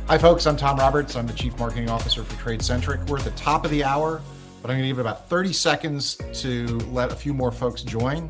Hi, folks. I'm Tom Roberts. I'm the Chief Marketing Officer for TradeCentric. We're at the top of the hour, but I'm going to give it about 30 seconds to let a few more folks join.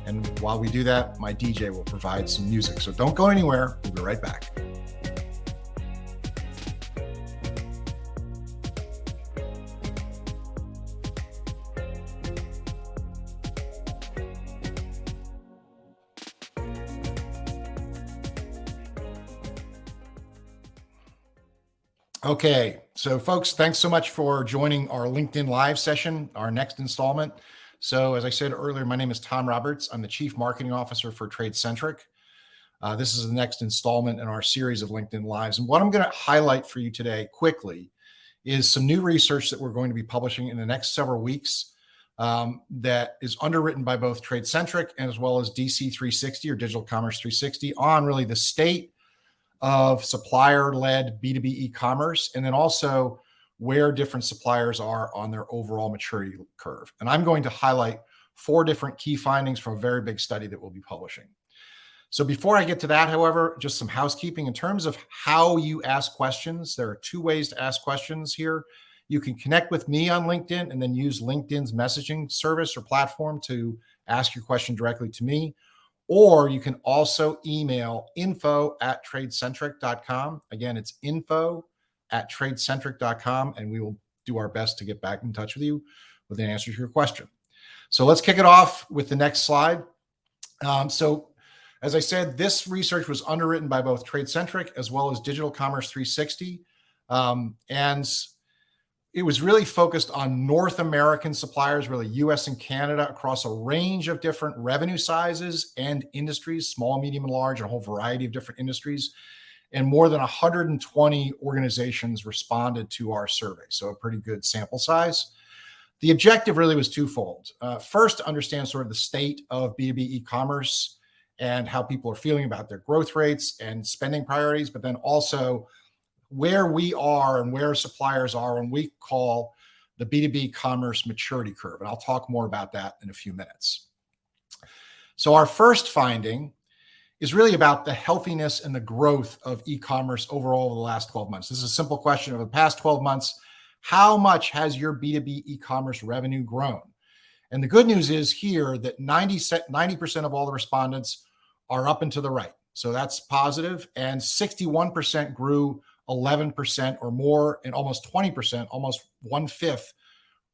And while we do that, my DJ will provide some music. So don't go anywhere. We'll be right back. Okay, so folks, thanks so much for joining our LinkedIn Live session, our next installment. So as I said earlier, my name is Tom Roberts. I'm the Chief Marketing Officer for TradeCentric. This is the next installment in our series of LinkedIn Lives. And what I'm going to highlight for you today quickly is some new research that we're going to be publishing in the next several weeks that is underwritten by both TradeCentric and as well as DC 360 or Digital Commerce 360 on really the state of supplier-led B2B e-commerce, and then also where different suppliers are on their overall maturity curve. And I'm going to highlight 4 different key findings from a very big study that we'll be publishing. So before I get to that, however, just some housekeeping. In terms of how you ask questions, there are 2 ways to ask questions here. You can connect with me on LinkedIn and then use LinkedIn's messaging service or platform to ask your question directly to me. Or you can also email info@tradecentric.com. Again, it's info@tradecentric.com, and we will do our best to get back in touch with you with an answer to your question. So let's kick it off with the next slide. So as I said, this research was underwritten by both TradeCentric as well as Digital Commerce 360. And it was really focused on North American suppliers, really US and Canada, across a range of different revenue sizes and industries, small, medium, and large, and a whole variety of different industries. And more than 120 organizations responded to our survey. So a pretty good sample size. The objective really was twofold. First, to understand sort of the state of B2B e-commerce and how people are feeling about their growth rates and spending priorities, but then also where we are and where suppliers are when we call the B2B commerce maturity curve. And I'll talk more about that in a few minutes. So our first finding is really about the healthiness and the growth of e-commerce overall over the last 12 months. This is a simple question. Over the past 12 months, how much has your B2B e-commerce revenue grown? And the good news is here that 90% of all the respondents are up and to the right. So that's positive. And 61% grew 11% or more, and almost 20%, almost 1/5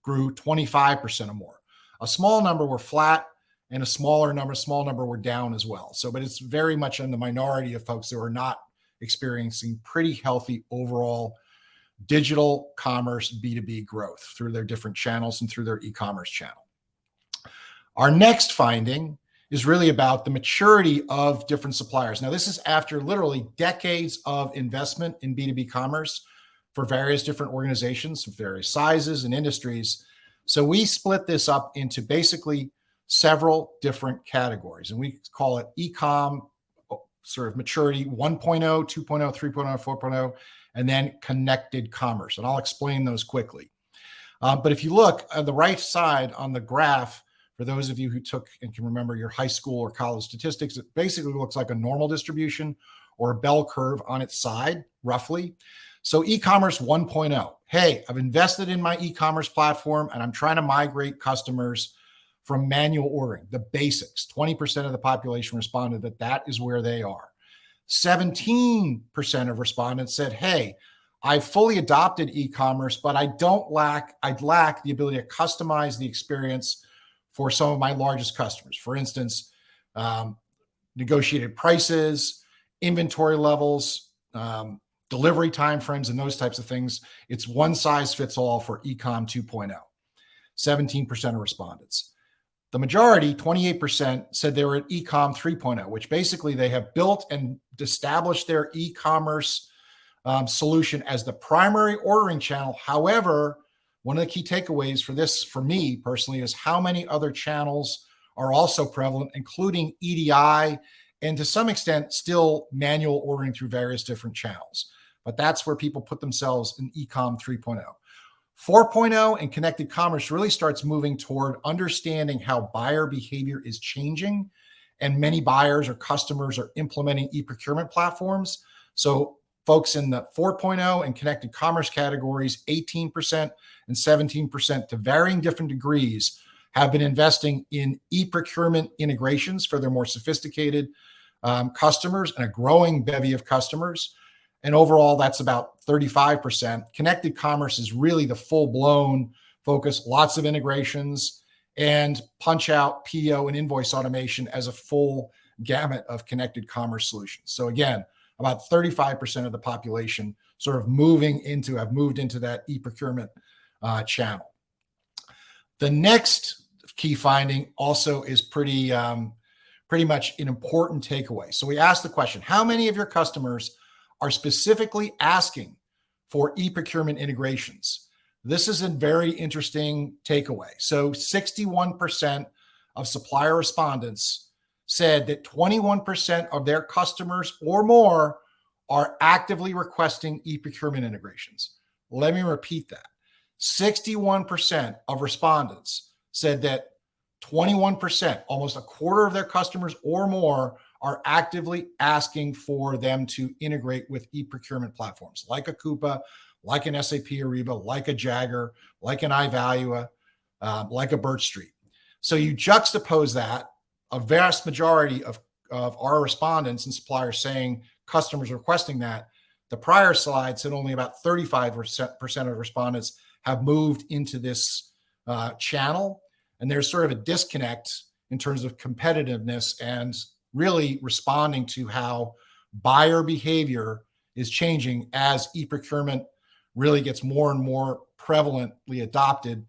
grew 25% or more. A small number were flat, and a small number were down as well. So, but it's very much in the minority of folks that are not experiencing pretty healthy overall digital commerce B2B growth through their different channels and through their e-commerce channel. Our next finding is really about the maturity of different suppliers. Now, this is after literally decades of investment in B2B commerce for various different organizations of various sizes and industries. So we split this up into basically several different categories, and we call it e-com sort of maturity 1.0, 2.0, 3.0, 4.0, and then connected commerce. And I'll explain those quickly. But if you look on the right side on the graph, for those of you who took and can remember your high school or college statistics, it basically looks like a normal distribution or a bell curve on its side, roughly. So e-commerce 1.0. Hey, I've invested in my e-commerce platform and I'm trying to migrate customers from manual ordering, the basics. 20% of the population responded that that is where they are. 17% of respondents said, hey, I fully adopted e-commerce, but I'd lack the ability to customize the experience for some of my largest customers. For instance, negotiated prices, inventory levels, delivery timeframes, and those types of things. It's one size fits all for e-com 2.0. 17% of respondents. The majority, 28%, said they were at e-com 3.0, which basically they have built and established their e-commerce solution as the primary ordering channel. However, one of the key takeaways for this, for me personally, is how many other channels are also prevalent, including EDI and to some extent still manual ordering through various different channels. But that's where people put themselves in e-com 3.0. 4.0 and connected commerce really starts moving toward understanding how buyer behavior is changing, and many buyers or customers are implementing e-procurement platforms. So folks in the 4.0 and connected commerce categories, 18% and 17% to varying different degrees, have been investing in e-procurement integrations for their more sophisticated customers and a growing bevy of customers. And overall, that's about 35%. Connected commerce is really the full-blown focus, lots of integrations, and punch out PO and invoice automation as a full gamut of connected commerce solutions. So again, about 35% of the population sort of have moved into that e-procurement channel. The next key finding also is pretty much an important takeaway. So we asked the question, how many of your customers are specifically asking for e-procurement integrations? This is a very interesting takeaway. So 61% of supplier respondents said that 21% of their customers or more are actively requesting e-procurement integrations. Let me repeat that. 61% of respondents said that 21%, almost a quarter of their customers or more, are actively asking for them to integrate with e-procurement platforms like a Coupa, like an SAP Ariba, like a Jagger, like an iValua, like a Birch Street. So you juxtapose that, a vast majority of our respondents and suppliers saying customers requesting that. The prior slide said only about 35% of respondents have moved into this channel. And there's sort of a disconnect in terms of competitiveness and really responding to how buyer behavior is changing as e-procurement really gets more and more prevalently adopted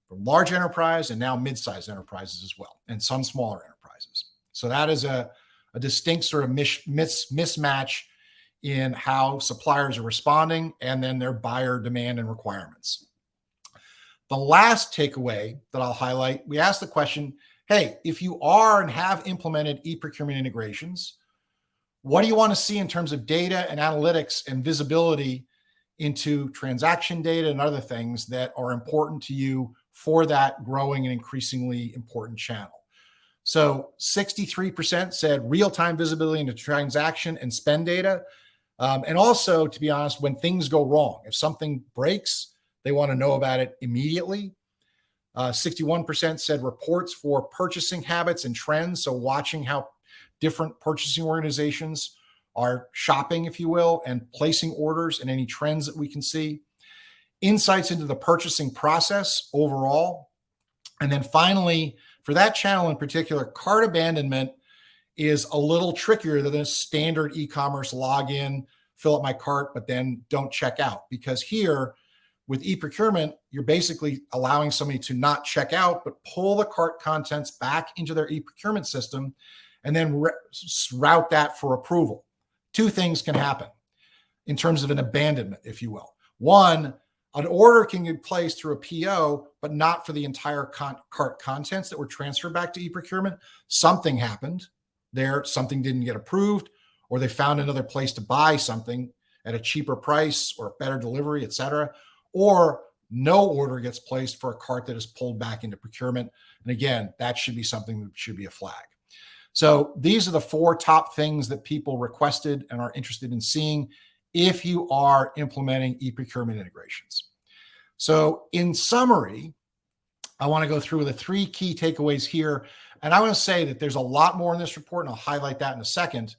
from large enterprise and now mid-sized enterprises as well, and some smaller enterprises. So that is a distinct sort of mismatch in how suppliers are responding and then their buyer demand and requirements. The last takeaway that I'll highlight, we asked the question, hey, if you are and have implemented e-procurement integrations, what do you want to see in terms of data and analytics and visibility into transaction data and other things that are important to you for that growing and increasingly important channel? So 63% said real-time visibility into transaction and spend data. And also, to be honest, when things go wrong, if something breaks, they want to know about it immediately. 61% said reports for purchasing habits and trends. So watching how different purchasing organizations are shopping, if you will, and placing orders and any trends that we can see. Insights into the purchasing process overall. And then finally, for that channel in particular, cart abandonment is a little trickier than a standard e-commerce login, fill up my cart, but then don't check out. Because here, with e-procurement, you're basically allowing somebody to not check out, but pull the cart contents back into their e-procurement system and then route that for approval. Two things can happen in terms of an abandonment, if you will. One, an order can get placed through a PO, but not for the entire cart contents that were transferred back to e-procurement. Something happened there, something didn't get approved, or they found another place to buy something at a cheaper price or a better delivery, et cetera. Or no order gets placed for a cart that is pulled back into procurement. And again, that should be something that should be a flag. So these are the 4 top things that people requested and are interested in seeing if you are implementing e-procurement integrations. So in summary, I want to go through the 3 key takeaways here. And I want to say that there's a lot more in this report, and I'll highlight that in a second.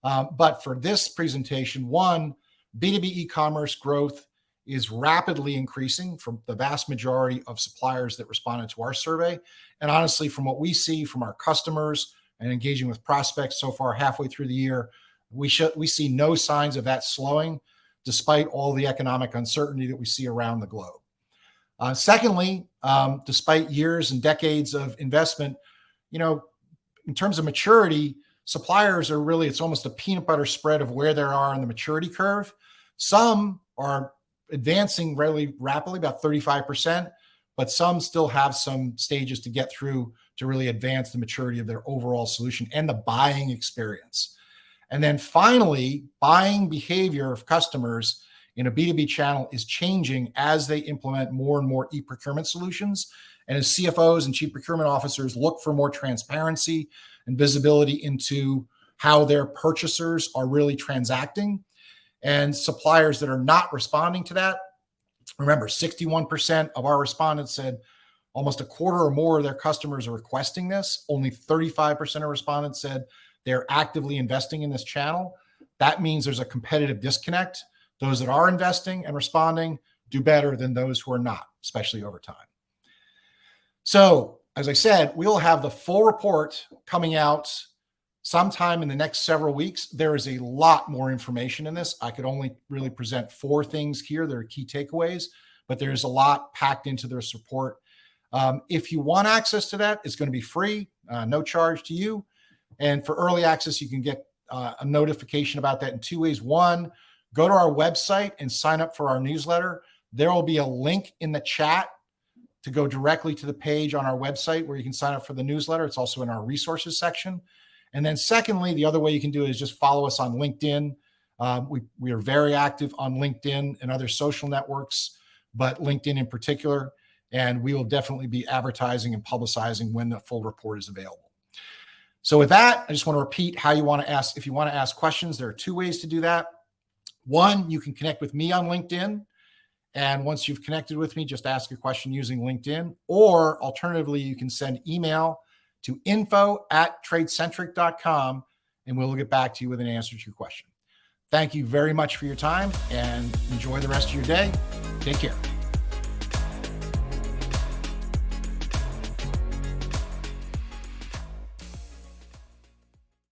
But for this presentation, 1, B2B e-commerce growth is rapidly increasing from the vast majority of suppliers that responded to our survey. And honestly, from what we see from our customers and engaging with prospects so far halfway through the year, we see no signs of that slowing, despite all the economic uncertainty that we see around the globe. Secondly, despite years and decades of investment, in terms of maturity, suppliers are really, it's almost a peanut butter spread of where they are on the maturity curve. Some are advancing really rapidly, about 35%, but some still have some stages to get through to really advance the maturity of their overall solution and the buying experience. And then finally, buying behavior of customers in a B2B channel is changing as they implement more and more e-procurement solutions. And as CFOs and chief procurement officers look for more transparency and visibility into how their purchasers are really transacting, And suppliers that are not responding to that, remember, 61% of our respondents said almost a quarter or more of their customers are requesting this. Only 35% of respondents said they're actively investing in this channel. That means there's a competitive disconnect. Those that are investing and responding do better than those who are not, especially over time. So, as I said, we'll have the full report coming out sometime in the next several weeks. There is a lot more information in this. I could only really present 4 things here. There are key takeaways, but there's a lot packed into this report. If you want access to that, it's going to be free, no charge to you. And for early access, you can get a notification about that in 2 ways. One, go to our website and sign up for our newsletter. There will be a link in the chat to go directly to the page on our website where you can sign up for the newsletter. It's also in our resources section. And then secondly, the other way you can do it is just follow us on LinkedIn. We are very active on LinkedIn and other social networks, but LinkedIn in particular. And we will definitely be advertising and publicizing when the full report is available. So with that, I just want to repeat how you want to ask. If you want to ask questions, there are 2 ways to do that. One, you can connect with me on LinkedIn. And once you've connected with me, just ask a question using LinkedIn. Or alternatively, you can send email to info@tradecentric.com, and we'll get back to you with an answer to your question. Thank you very much for your time, and enjoy the rest of your day. Take care.